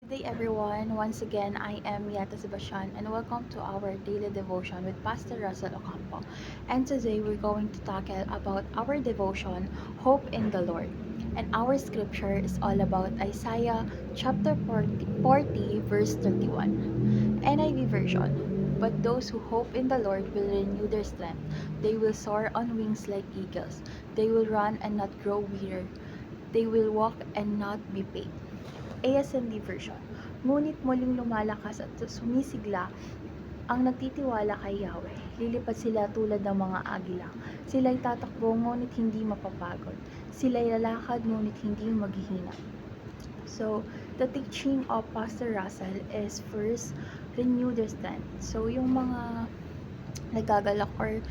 Good day everyone. Once again, I am Yata Sebastian and welcome to our daily devotion with Pastor Russell Ocampo. And today we're going to talk about our devotion, Hope in the Lord. And our scripture is all about Isaiah chapter 40 verse 31. NIV version. But those who hope in the Lord will renew their strength. They will soar on wings like eagles. They will run and not grow weary. They will walk and not be pained. ASND version. Ngunit muling lumalakas at sumisigla ang nagtitiwala kay Yahweh. Lilipad sila tulad ng mga agila. Sila'y tatakbo ngunit hindi mapapagod. Sila'y lalakad ngunit hindi maghihina. So, the teaching of Pastor Russell is first, renew their strength. So, yung mga nagagalak or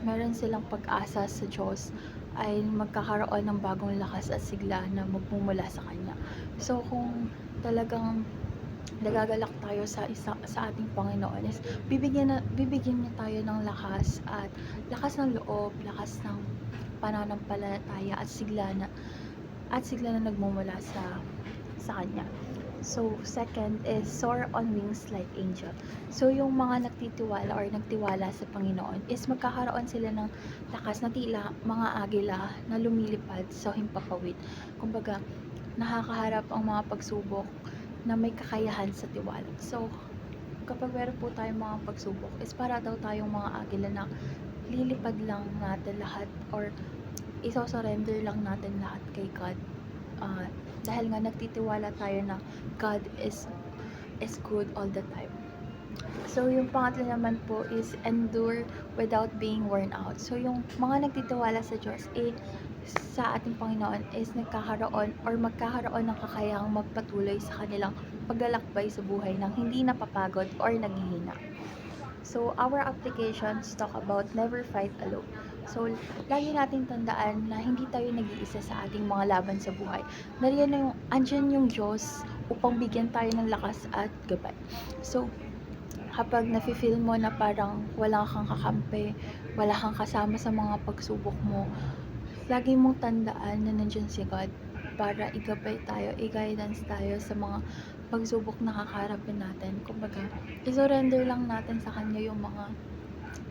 meron silang pag-asa sa Diyos ay magkakaroon ng bagong lakas at sigla na magmumula sa Kanya. So, kung talagang nagagalak tayo sa ating Panginoon is bibigyan niya tayo ng lakas ng loob, lakas ng pananampalataya at sigla na nagmumula sa Kanya. So, second is soar on wings like angel. So, yung mga nagtiwala sa Panginoon is magkakaroon sila ng lakas na tila mga agila na lumilipad sa himpapawid. Kumbaga, nakakaharap ang mga pagsubok na may kakayahan sa tiwala. So, kapag meron po tayong mga pagsubok, is para daw tayong mga agila na lilipad lang natin lahat or isosurrender lang natin lahat kay God. Dahil nga nagtitiwala tayo na God is good all the time. So, yung pangatlo naman po is endure without being worn out. So, yung mga nagtitiwala sa Diyos, sa ating Panginoon is magkakaroon ng kakayahang magpatuloy sa kanilang paglalakbay sa buhay nang hindi napapagod or naghihina. So, our applications talk about never fight alone. So, lagi natin tandaan na hindi tayo nag-iisa sa ating mga laban sa buhay. Andyan yung Diyos upang bigyan tayo ng lakas at gabay. So, kapag nafe-feel mo na parang wala kang kakampi, wala kang kasama sa mga pagsubok mo, lagi mong tandaan na nandiyan si God para igabay tayo, i-guidance tayo sa mga pagsubok na kakaharapin natin. Kumbaga, i-surrender lang natin sa Kanya yung mga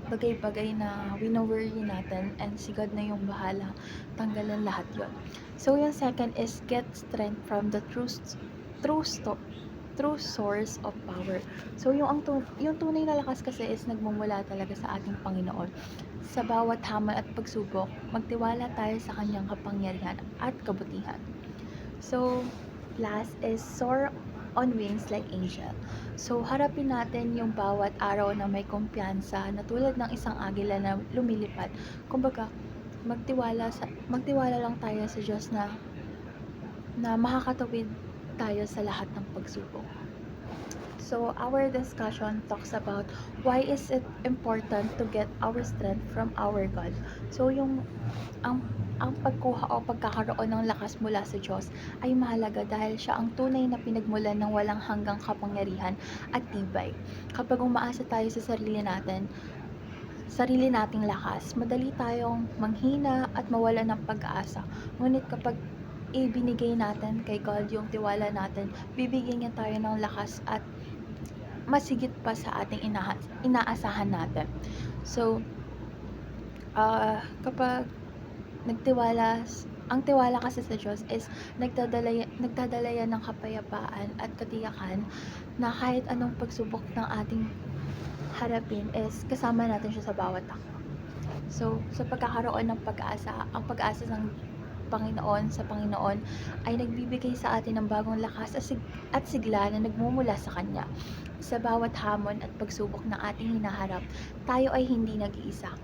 bagay-bagay na wino-worry natin and si God na yung bahala tanggalan lahat yon. So, yung second is get strength from the true source of power. So, yung tunay na lakas kasi is nagmumula talaga sa ating Panginoon. Sa bawat hamon at pagsubok, magtiwala tayo sa Kanyang kapangyarihan at kabutihan. So, last is soar on wings like angel. So, harapin natin yung bawat araw na may kumpiyansa na tulad ng isang agila na lumilipad. Kumbaga, magtiwala lang tayo sa Diyos na makakatawid tayo sa lahat ng pagsubok. So, our discussion talks about why is it important to get our strength from our God. So, ang pagkuha o pagkakaroon ng lakas mula sa Diyos ay mahalaga dahil siya ang tunay na pinagmulan ng walang hanggang kapangyarihan at tibay. Kapag umaasa tayo sa sarili nating lakas, madali tayong manghina at mawala ng pag-asa. Ngunit kapag ibinigay natin kay God yung tiwala natin, bibigyan niya tayo ng lakas at masigit pa sa ating inaasahan natin. So, kapag ang tiwala kasi sa Diyos is nagdadala yan ng kapayapaan at katiyakan na kahit anong pagsubok ng ating harapin is kasama natin siya sa bawat takbo. So, sa pagkakaroon ng pag-asa, ang pag-asa ng sa Panginoon ay nagbibigay sa atin ng bagong lakas at sigla na nagmumula sa Kanya. Sa bawat hamon at pagsubok na ating hinaharap, tayo ay hindi nag-iisa.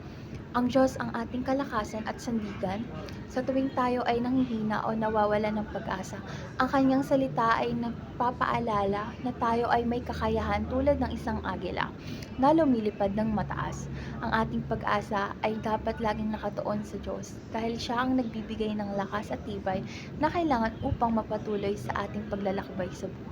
Ang Diyos ang ating kalakasan at sandigan. Sa tuwing tayo ay nanghihina o nawawala ng pag-asa, ang Kanyang salita ay nagpapaalala na tayo ay may kakayahan tulad ng isang agila na lumilipad ng mataas. Ang ating pag-asa ay dapat laging nakatuon sa Diyos dahil Siya ang nagbibigay ng lakas at tibay na kailangan upang mapatuloy sa ating paglalakbay sa buhay.